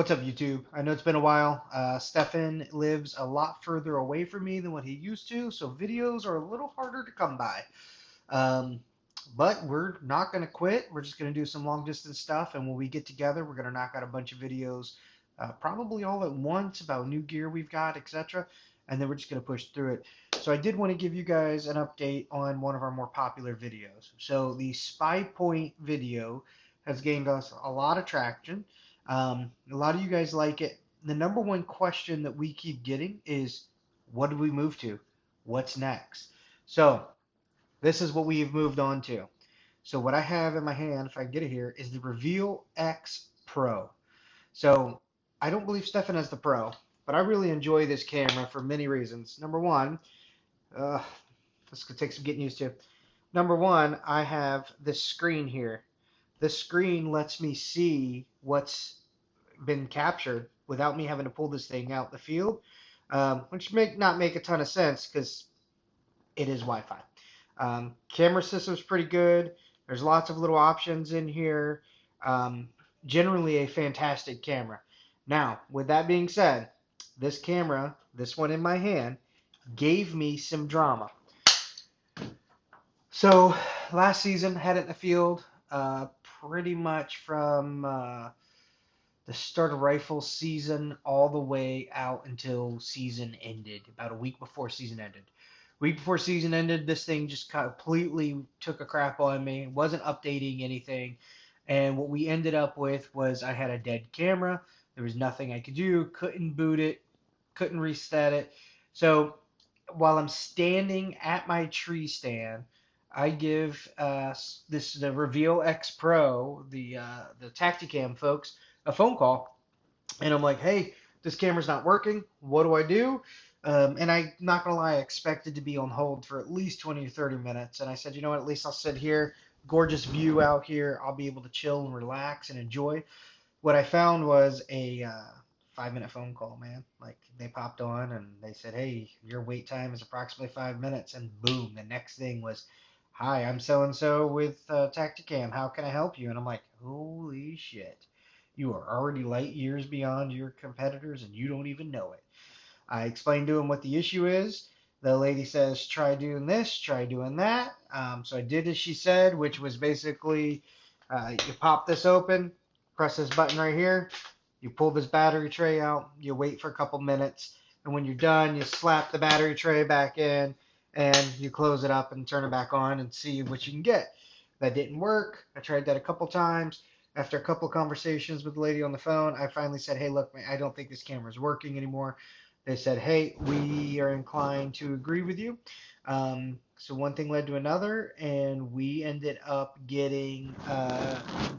What's up, YouTube? I know it's been a while. Stefan lives a lot further away from me than what he used to, so videos are a little harder to come by. Um, but we're not going to quit. We're just going to do some long distance stuff, and when we get together, we're going to knock out a bunch of videos, probably all at once about new gear we've got, etc. And then we're just going to push through it. So I did want to give you guys an update on one of our more popular videos. So the Spy Point video has gained us a lot of traction. A lot of you guys like it. The number one question that we keep getting is, what do we move to? What's next? So this is what we've moved on to. So what I have in my hand, if I can get it here, is the Reveal X Pro. So I don't believe Stefan has the Pro, but I really enjoy this camera for many reasons. Number one, uh, this could take some getting used to. Number one, I have this screen here. This screen lets me see what's been captured without me having to pull this thing out the field, which may not make a ton of sense because it is Wi-Fi. Camera system's pretty good. There's lots of little options in here. Um, Generally a fantastic camera. Now, with that being said, this camera, this one in my hand, gave me some drama. So last season, had it in the field pretty much from the start of rifle season all the way out until season ended, about a week before season ended. Week before season ended, this thing just completely took a crap on me. Wasn't updating anything. And what we ended up with was I had a dead camera. There was nothing I could do. Couldn't boot it. Couldn't reset it. So while I'm standing at my tree stand, I give the Reveal X Pro, the Tactacam folks, a phone call, and I'm like, "Hey, this camera's not working. What do I do?" And I'm not gonna lie, I expected to be on hold for at least 20 to 30 minutes. And I said, "You know what? At least I'll sit here. Gorgeous view out here. I'll be able to chill and relax and enjoy." What I found was a 5 minute phone call, man. Like they popped on and they said, "Hey, your wait time is approximately 5 minutes," and boom, the next thing was, "Hi, I'm so and so with Tactacam. How can I help you?" And I'm like, "Holy shit. You are already light years beyond your competitors and you don't even know it." I explained to him what the issue is. The lady says, "Try doing this, try doing that." So I did as she said, which was basically you pop this open, press this button right here, you pull this battery tray out, you wait for a couple minutes, and when you're done, you slap the battery tray back in and you close it up and turn it back on and see what you can get. That didn't work. I tried that a couple times. After a couple conversations with the lady on the phone, I finally said, "Hey, look, man, I don't think this camera is working anymore." They said, "Hey, we are inclined to agree with you." So one thing led to another, and we ended up getting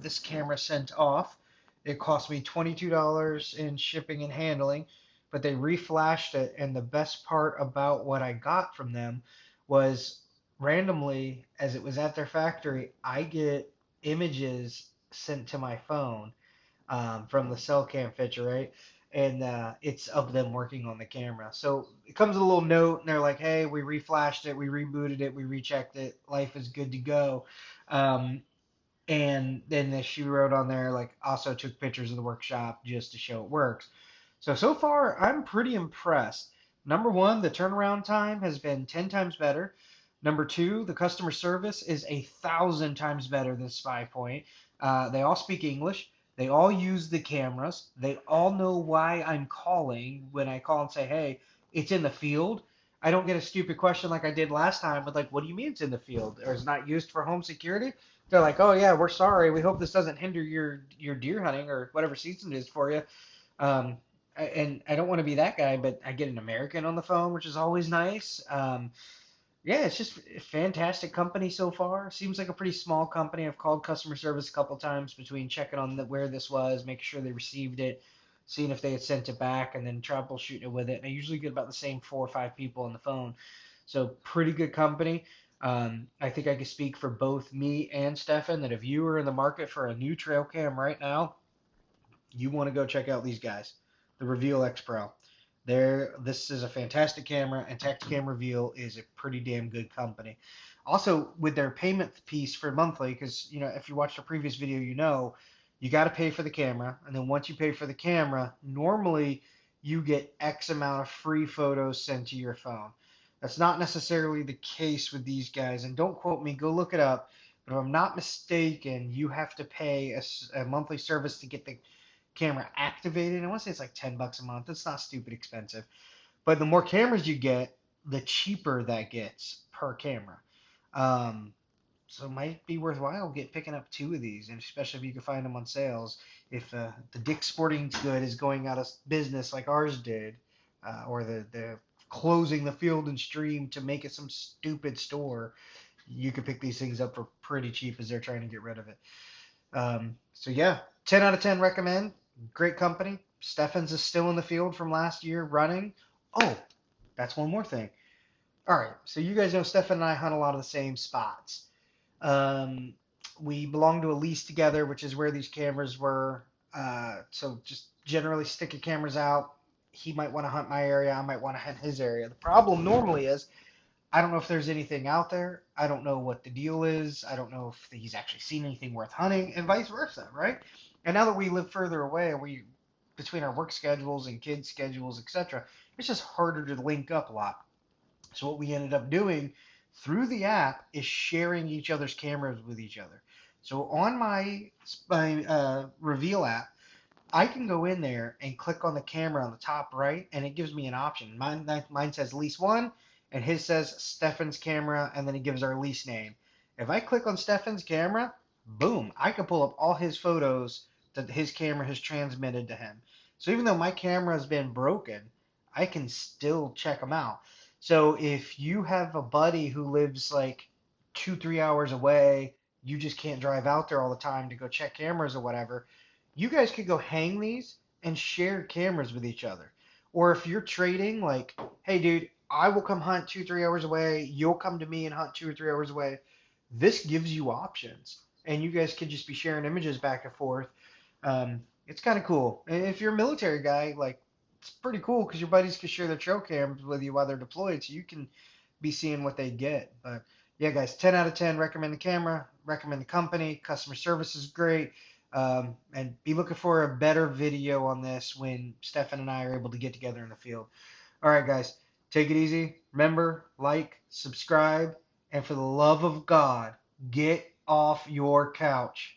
this camera sent off. It cost me $22 in shipping and handling, but they reflashed it. And the best part about what I got from them was randomly, as it was at their factory, I get images sent to my phone from the cell cam picture, right? And it's of them working on the camera. So it comes with a little note, and they're like, "Hey, we reflashed it, we rebooted it, we rechecked it, life is good to go." Um, and then she wrote on there, like, also took pictures of the workshop just to show it works. So far, I'm pretty impressed. Number one, the turnaround time has been 10 times better. Number two, the customer service is 1,000 times better than Spy Point. They all speak English. They all use the cameras. They all know why I'm calling when I call and say, "Hey, it's in the field." I don't get a stupid question like I did last time with, like, "What do you mean it's in the field? Or is not used for home security?" They're like, "Oh yeah, we're sorry. We hope this doesn't hinder your deer hunting or whatever season it is for you." Um, and I don't want to be that guy, but I get an American on the phone, which is always nice. Yeah, it's just a fantastic company so far. Seems like a pretty small company. I've called customer service a couple times between checking on where this was, making sure they received it, seeing if they had sent it back, and then troubleshooting it with it. And I usually get about the same 4 or 5 people on the phone. So pretty good company. I think I can speak for both me and Stefan that if you are in the market for a new trail cam right now, you want to go check out these guys, the Reveal X Pro. This is a fantastic camera, and Tactacam Reveal is a pretty damn good company. Also, with their payment piece for monthly, because if you watched a previous video, You got to pay for the camera, and then once you pay for the camera, normally you get X amount of free photos sent to your phone. That's not necessarily the case with these guys, and don't quote me, go look it up. But if I'm not mistaken, you have to pay a monthly service to get the camera activated. I want to say it's like $10 a month. It's not stupid expensive. But the more cameras you get, the cheaper that gets per camera. Um, so it might be worthwhile picking up two of these, and especially if you can find them on sales. If the Dick's Sporting Good is going out of business like ours did, or the closing the Field and Stream to make it some stupid store, you could pick these things up for pretty cheap as they're trying to get rid of it. So yeah, 10 out of 10 recommend. Great company. Steffens is still in the field from last year running. Oh, that's one more thing. All right, so you guys know Stefan and I hunt a lot of the same spots. Um, we belong to a lease together, which is where these cameras were. So just generally stick your cameras out. He might want to hunt my area. I might want to hunt his area. The problem normally is I don't know if there's anything out there. I don't know what the deal is. I don't know if he's actually seen anything worth hunting, and vice versa, right? And now that we live further away, we between our work schedules and kids' schedules, etc., it's just harder to link up a lot. So what we ended up doing through the app is sharing each other's cameras with each other. So on my Reveal app, I can go in there and click on the camera on the top right, and it gives me an option. Mine says lease one, and his says Stefan's camera, and then it gives our lease name. If I click on Stefan's camera, boom, I can pull up all his photos that his camera has transmitted to him. So even though my camera has been broken, I can still check them out. So if you have a buddy who lives like 2, 3 hours away, you just can't drive out there all the time to go check cameras or whatever, you guys could go hang these and share cameras with each other. Or if you're trading, like, hey, dude, I will come hunt 2, 3 hours away. You'll come to me and hunt 2 or 3 hours away. This gives you options, and you guys could just be sharing images back and forth. It's kind of cool. And if you're a military guy, like, it's pretty cool because your buddies can share their trail cams with you while they're deployed, so you can be seeing what they get. But yeah, guys, 10 out of 10. Recommend the camera. Recommend the company. Customer service is great. And be looking for a better video on this when Stefan and I are able to get together in the field. All right, guys, take it easy. Remember, like, subscribe, and for the love of God, get off your couch.